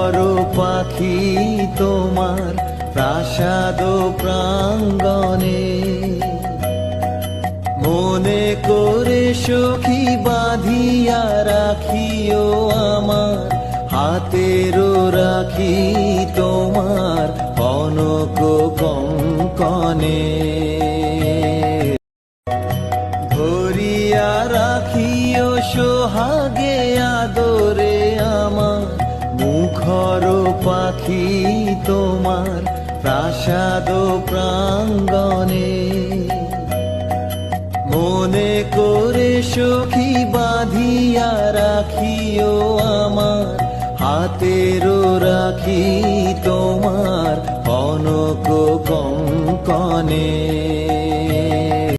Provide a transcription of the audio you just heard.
মুখর পাখি তোমার প্রাসাদ প্রাঙ্গণে, মনে করে সখী বাঁধিয়া রাখিও আমার হাতের রাখি তোমার কনক কঙ্কনে। ধরিয়া রাখিও সোহাগে আদরে আমার মুখর পাখি তোমার প্রাসাদ প্রাঙ্গণে, মনে করে সখী বাঁধিয়া রাখিও আমার হাতের রাখি তোমার কনক কঙ্কনে।